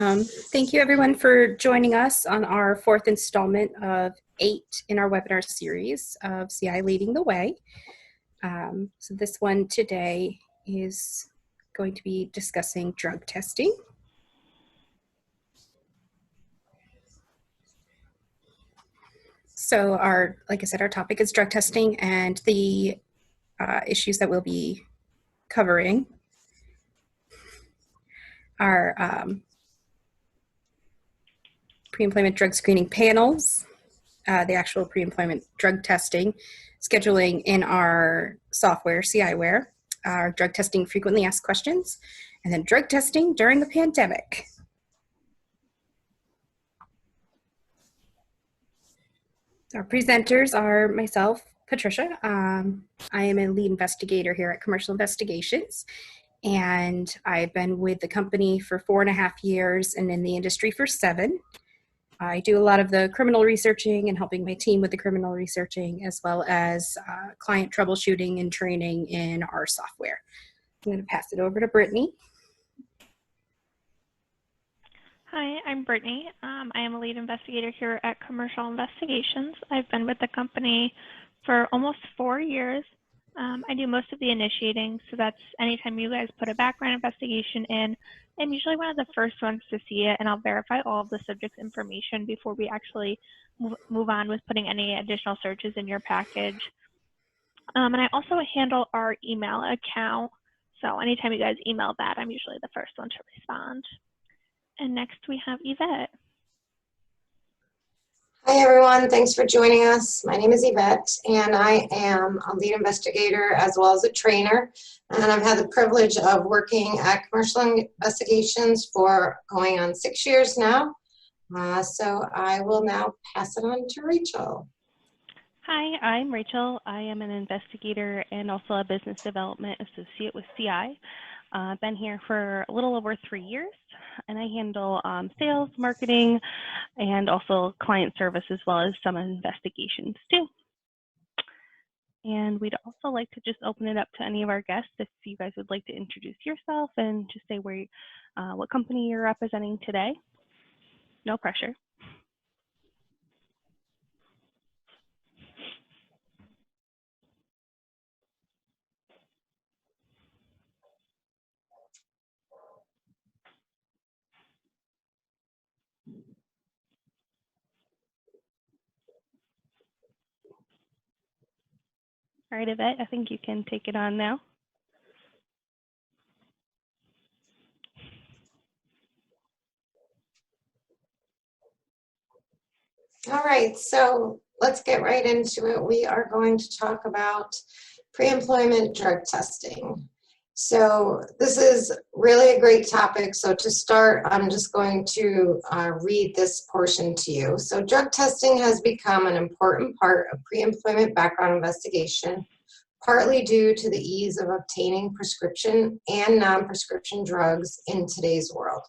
Thank you everyone for joining us on our fourth installment of 8 in our webinar series of CI Leading the Way. So this one today is going to be discussing drug testing. So like I said, our topic is drug testing, and the issues that we'll be covering are pre-employment drug screening panels, the actual pre-employment drug testing, scheduling in our software, CIware, our drug testing frequently asked questions, and then drug testing during the pandemic. Our presenters are myself, Patricia. I am a lead investigator here at Commercial Investigations, and I've been with the company for 4.5 years and in the industry for 7. I do a lot of the criminal researching and helping my team with the criminal researching, as well as client troubleshooting and training in our software. I'm going to pass it over to Brittany. Hi, I'm Brittany. I am a lead investigator here at Commercial Investigations. I've been with the company for almost 4 years. I do most of the initiating, so that's anytime you guys put a background investigation in, I'm usually one of the first ones to see it, and I'll verify all of the subject's information before we actually move on with putting any additional searches in your package. And I also handle our email account, so anytime you guys email that, I'm usually the first one to respond. And next we have Yvette. Hi everyone, thanks for joining us. My name is Yvette and I am a lead investigator as well as a trainer. And I've had the privilege of working at Commercial Investigations for going on 6 years now. So I will now pass it on to Rachel. Hi, I'm Rachel. I am an investigator and also a business development associate with CI. I've been here for a little over 3 years, and I handle sales, marketing, and also client service, as well as some investigations too. And we'd also like to just open it up to any of our guests if you guys would like to introduce yourself and just say where, what company you're representing today. No pressure. All right, Yvette, I think you can take it on now. All right, so let's get right into it. We are going to talk about pre-employment drug testing. So this is really a great topic. So to start, I'm just going to read this portion to you. So drug testing has become an important part of pre-employment background investigation, partly due to the ease of obtaining prescription and non-prescription drugs in today's world.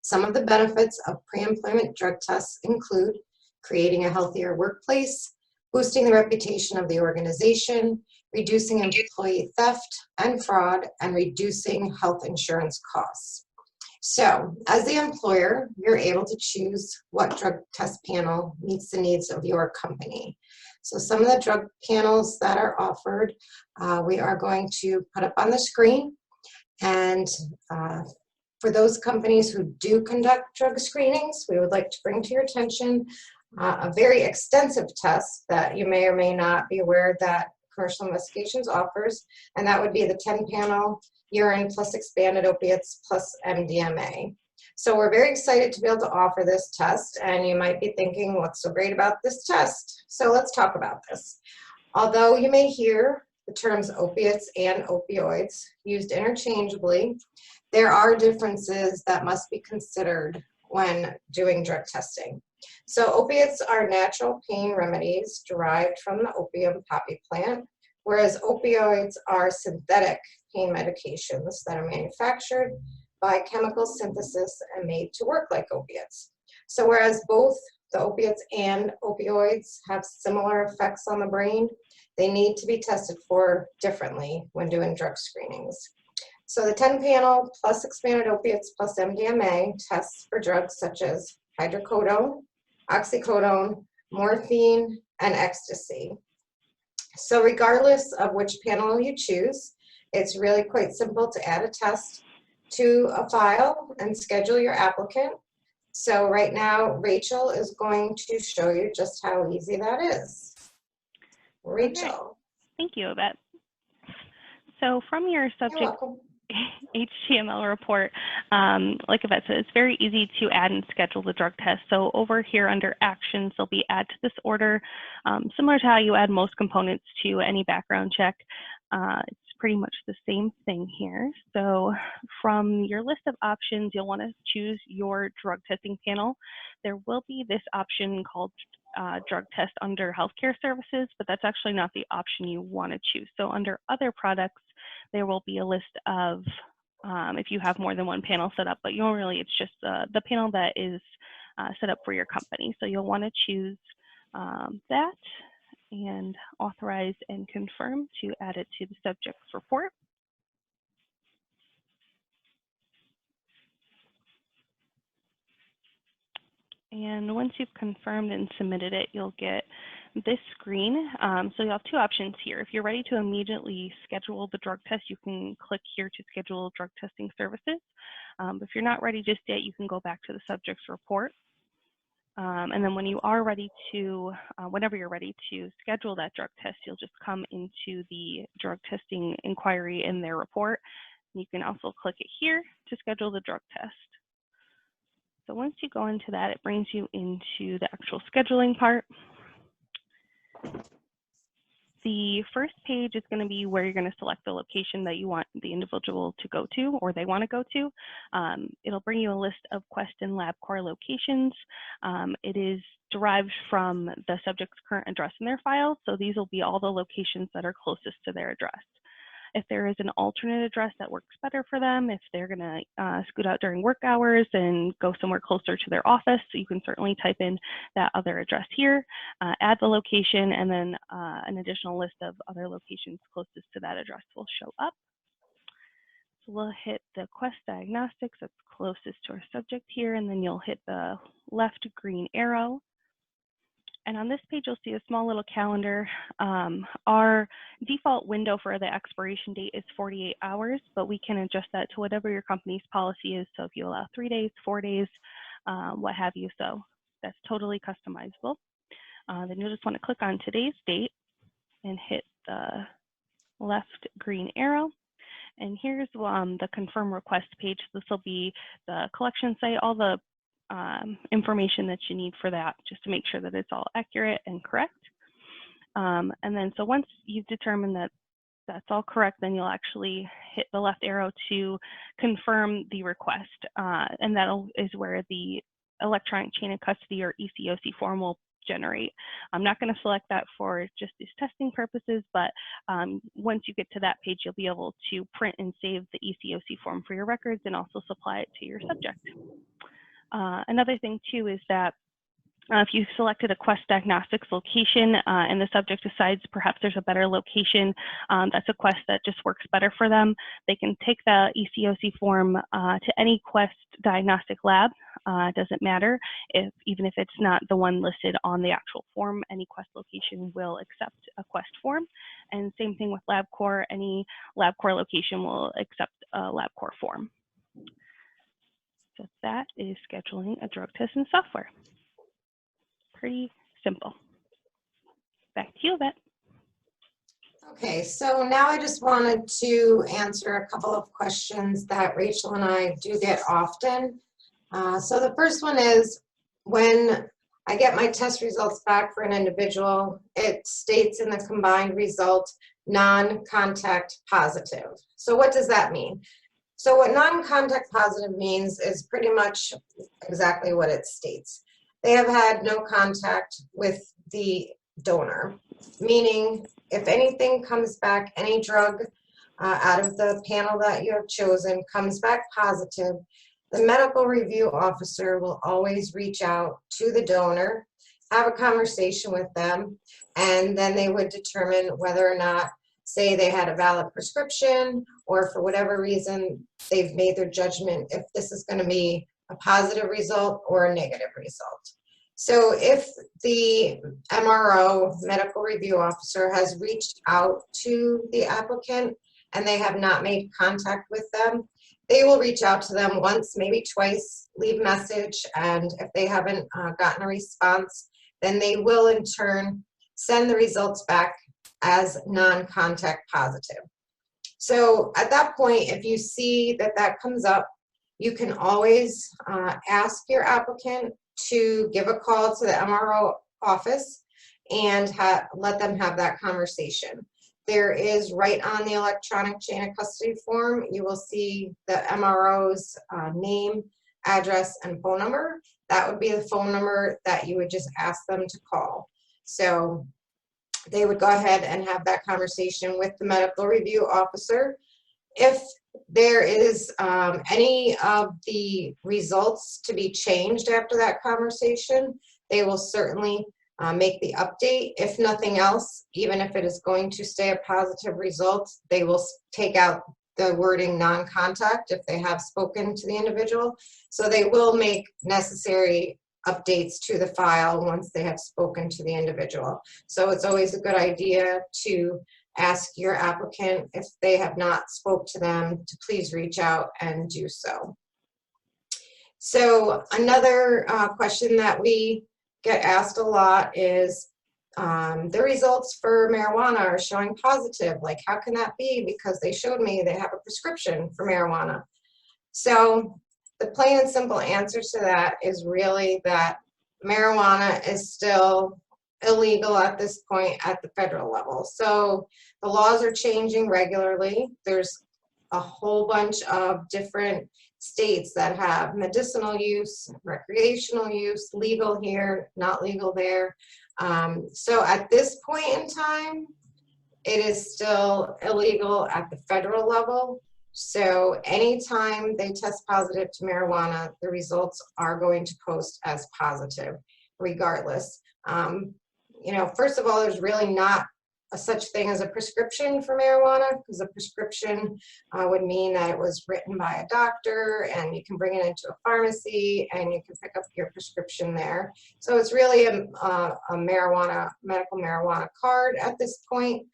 Some of the benefits of pre-employment drug tests include creating a healthier workplace, boosting the reputation of the organization, reducing employee theft and fraud, and reducing health insurance costs. So, as the employer, you're able to choose what drug test panel meets the needs of your company. So some of the drug panels that are offered, we are going to put up on the screen. And for those companies who do conduct drug screenings, we would like to bring to your attention a very extensive test that you may or may not be aware that Commercial Investigations offers, and that would be the 10-panel urine plus expanded opiates plus MDMA. So we're very excited to be able to offer this test, and you might be thinking, what's so great about this test? So let's talk about this. Although you may hear the terms opiates and opioids used interchangeably, there are differences that must be considered when doing drug testing. So opiates are natural pain remedies derived from the opium poppy plant, whereas opioids are synthetic pain medications that are manufactured by chemical synthesis and made to work like opiates. So whereas both the opiates and opioids have similar effects on the brain, they need to be tested for differently when doing drug screenings. So the 10 panel plus expanded opiates plus MDMA tests for drugs such as hydrocodone, oxycodone, morphine, and ecstasy. So regardless of which panel you choose, it's really quite simple to add a test to a file and schedule your applicant. So right now, Rachel is going to show you just how easy that is. Rachel. Right. Thank you, Yvette. So from your You're subject welcome. HTML report, like Yvette said, it's very easy to add and schedule the drug test. So over here under actions, there'll be add to this order, similar to how you add most components to any background check. It's pretty much the same thing here. So from your list of options, you'll want to choose your drug testing panel. There will be this option called drug test under healthcare services, but that's actually not the option you want to choose. So under other products, there will be a list of if you have more than one panel set up, but it's just the panel that is set up for your company. So you'll want to choose that and authorize and confirm to add it to the subject's report. And once you've confirmed and submitted it, you'll get this screen. So you'll have two options here. If you're ready to immediately schedule the drug test, you can click here to schedule drug testing services. If you're not ready just yet, you can go back to the subject's report. And then when you are ready to, whenever you're ready to schedule that drug test, you'll just come into the drug testing inquiry in their report. You can also click it here to schedule the drug test. So once you go into that, it brings you into the actual scheduling part. The first page is going to be where you're going to select the location that you want the individual to go to or they want to go to. It'll bring you a list of Quest and LabCorp locations. It is derived from the subject's current address in their file. So these will be all the locations that are closest to their address. If there is an alternate address that works better for them, if they're going to scoot out during work hours and go somewhere closer to their office, so you can certainly type in that other address here, add the location, and then an additional list of other locations closest to that address will show up. So we'll hit the Quest Diagnostics that's closest to our subject here, and then you'll hit the left green arrow. And on this page, you'll see a small little calendar. Our default window for the expiration date is 48 hours, but we can adjust that to whatever your company's policy is. So if you allow 3 days, 4 days, what have you. So that's totally customizable. Then you'll just want to click on today's date and hit the left green arrow. And here's the confirm request page. This will be the collection site, all the information that you need for that, just to make sure that it's all accurate and correct. And then so once you've determined that that's all correct, then you'll actually hit the left arrow to confirm the request. And that is where the electronic chain of custody or ECOC form will generate. I'm not going to select that for just these testing purposes, but once you get to that page, you'll be able to print and save the ECOC form for your records and also supply it to your subject. Another thing too is that if you selected a Quest Diagnostics location and the subject decides perhaps there's a better location that's a Quest that just works better for them, they can take the ECOC form to any Quest Diagnostic lab. It doesn't matter even if it's not the one listed on the actual form, any Quest location will accept a Quest form. And same thing with LabCorp, any LabCorp location will accept a LabCorp form. So that is scheduling a drug test in software. Pretty simple. Back to you, Yvette. Okay, so now I just wanted to answer a couple of questions that Rachel and I do get often. So the first one is, when I get my test results back for an individual, it states in the combined result, non-contact positive. So what does that mean? So what non-contact positive means is pretty much exactly what it states. They have had no contact with the donor, meaning if anything comes back, any drug out of the panel that you have chosen comes back positive, the medical review officer will always reach out to the donor, have a conversation with them, and then they would determine whether or not say they had a valid prescription, or for whatever reason, they've made their judgment if this is going to be a positive result or a negative result. So if the MRO, medical review officer, has reached out to the applicant and they have not made contact with them, they will reach out to them once, maybe twice, leave a message, and if they haven't gotten a response, then they will in turn send the results back as non-contact positive. So at that point, if you see that that comes up, you can always ask your applicant to give a call to the MRO office and let them have that conversation. There is, right on the electronic chain of custody form, you will see the MRO's name, address, and phone number. That would be the phone number that you would just ask them to call. So they would go ahead and have that conversation with the medical review officer. If there is any of the results to be changed after that conversation, they will certainly make the update. If nothing else, even if it is going to stay a positive result, they will take out the wording non-contact if they have spoken to the individual. So they will make necessary updates to the file once they have spoken to the individual. So it's always a good idea to ask your applicant, if they have not spoke to them, to please reach out and do so. So another question that we get asked a lot is the results for marijuana are showing positive. Like, how can that be? Because they showed me they have a prescription for marijuana. So the plain and simple answer to that is really that marijuana is still illegal at this point at the federal level. So the laws are changing regularly. There's a whole bunch of different states that have medicinal use, recreational use, legal here, not legal there. So at this point in time, it is still illegal at the federal level. So anytime they test positive to marijuana, the results are going to post as positive regardless. You know, first of all, there's really not such thing as a prescription for marijuana, because a prescription would mean that it was written by a doctor and you can bring it into a pharmacy and you can pick up your prescription there. So it's really a medical marijuana card at this point.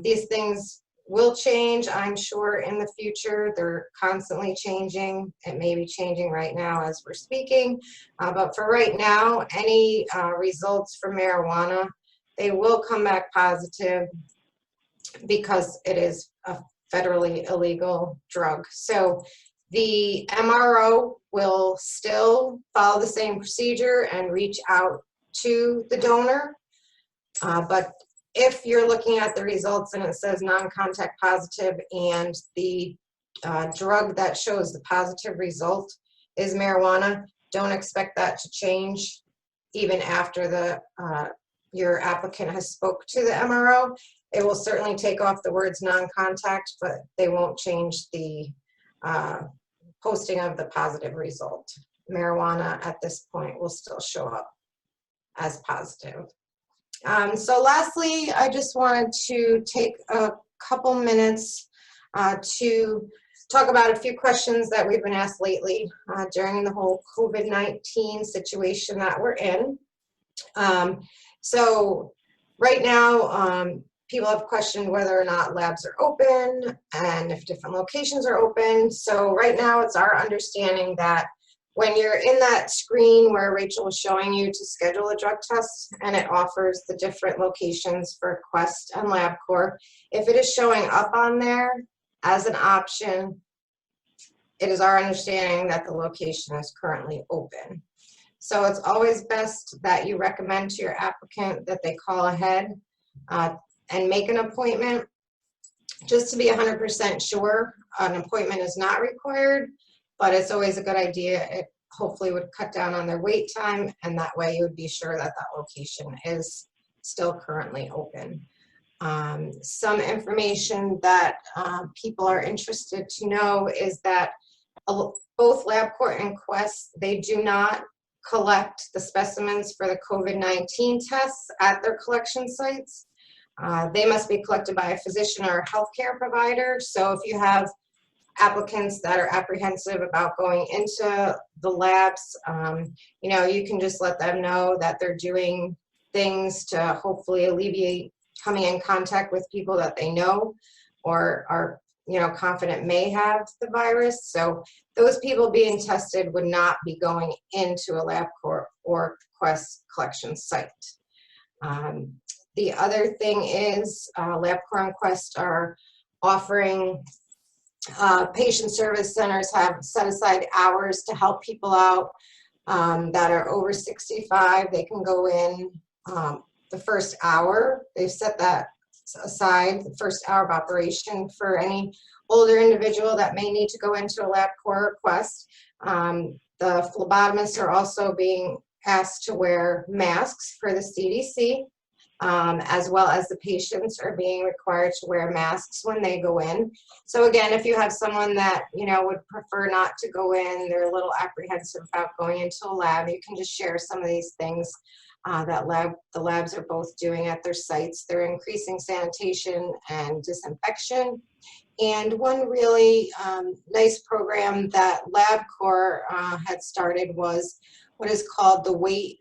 These things will change, I'm sure, in the future. They're constantly changing. It may be changing right now as we're speaking. But for right now, any results for marijuana, they will come back positive because it is a federally illegal drug. So the MRO will still follow the same procedure and reach out to the donor. But if you're looking at the results and it says non-contact positive and the drug that shows the positive result is marijuana, don't expect that to change even after the your applicant has spoke to the MRO. It will certainly take off the words non-contact, but they won't change the posting of the positive result. Marijuana at this point will still show up as positive. So lastly, I just wanted to take a couple minutes to talk about a few questions that we've been asked lately during the whole COVID-19 situation that we're in. So right now, people have questioned whether or not labs are open and if different locations are open. So right now, it's our understanding that when you're in that screen where Rachel was showing you to schedule a drug test and it offers the different locations for Quest and LabCorp, if it is showing up on there as an option, it is our understanding that the location is currently open. So it's always best that you recommend to your applicant that they call ahead and make an appointment. Just to be 100% sure, an appointment is not required, but it's always a good idea. It hopefully would cut down on their wait time, and that way you would be sure that that location is still currently open. Some information that people are interested to know is that both LabCorp and Quest, they do not collect the specimens for the COVID-19 tests at their collection sites. They must be collected by a physician or a healthcare provider. So if you have applicants that are apprehensive about going into the labs, you know, you can just let them know that they're doing things to hopefully alleviate coming in contact with people that they know or are, you know, confident may have the virus. So those people being tested would not be going into a LabCorp or Quest collection site. The other thing is LabCorp and Quest are offering patient service centers have set aside hours to help people out that are over 65. They can go in the first hour. They've set that aside, the first hour of operation, for any older individual that may need to go into a LabCorp request. The phlebotomists are also being asked to wear masks for the CDC. As well as the patients are being required to wear masks when they go in. So again, if you have someone that, you know, would prefer not to go in, they're a little apprehensive about going into a lab, you can just share some of these things that the labs are both doing at their sites. They're increasing sanitation and disinfection. And one really nice program that LabCorp had started was what is called the Wait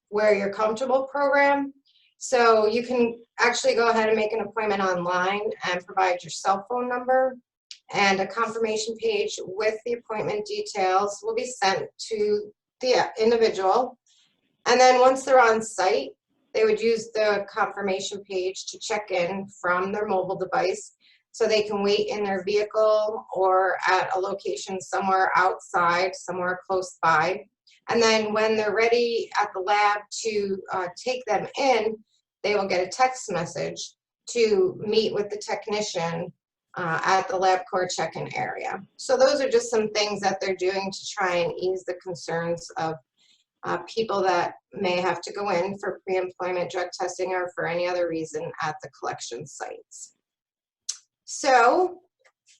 Where You're Comfortable program. So you can actually go ahead and make an appointment online and provide your cell phone number, and a confirmation page with the appointment details will be sent to the individual. And then once they're on site, they would use the confirmation page to check in from their mobile device, so they can wait in their vehicle or at a location somewhere outside, somewhere close by. And then when they're ready at the lab to take them in, they will get a text message to meet with the technician at the LabCorp check-in area. So those are just some things that they're doing to try and ease the concerns of people that may have to go in for pre-employment drug testing or for any other reason at the collection sites. So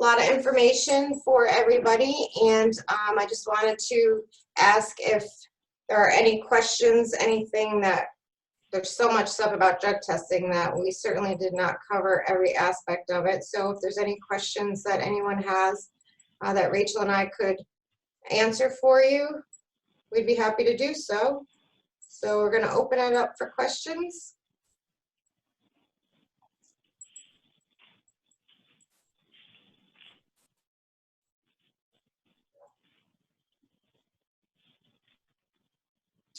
a lot of information for everybody, and I just wanted to ask if there are any questions, anything that, there's so much stuff about drug testing that we certainly did not cover every aspect of it. So if there's any questions that anyone has that Rachel and I could answer for you, we'd be happy to do so. So we're going to open it up for questions.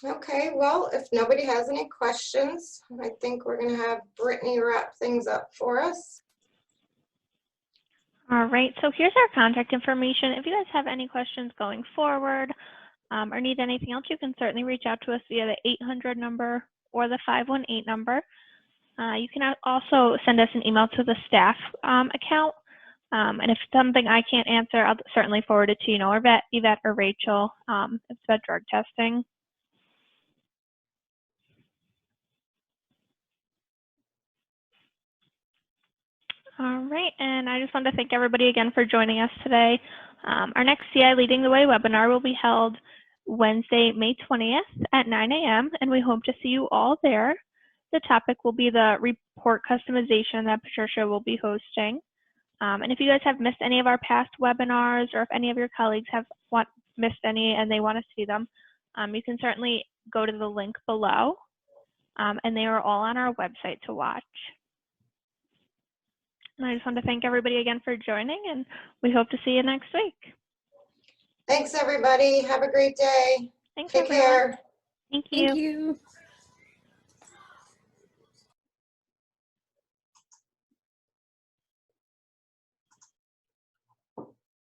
Okay, well, if nobody has any questions, I think we're going to have Brittany wrap things up for us. All right, so here's our contact information. If you guys have any questions going forward or need anything else, you can certainly reach out to us via the 800 number or the 518 number. You can also send us an email to the staff account. And if something I can't answer, I'll certainly forward it to, you know, or Yvette or Rachel. It's about drug testing. All right, and I just want to thank everybody again for joining us today. Our next CI Leading the Way webinar will be held Wednesday, May 20th at 9 a.m., and we hope to see you all there. The topic will be the report customization that Patricia will be hosting. And if you guys have missed any of our past webinars, or if any of your colleagues have missed any and they want to see them, you can certainly go to the link below, and they are all on our website to watch. And I just want to thank everybody again for joining, and we hope to see you next week. Thanks, everybody. Have a great day. Thanks, Take everyone. care. Thank you. Thank you.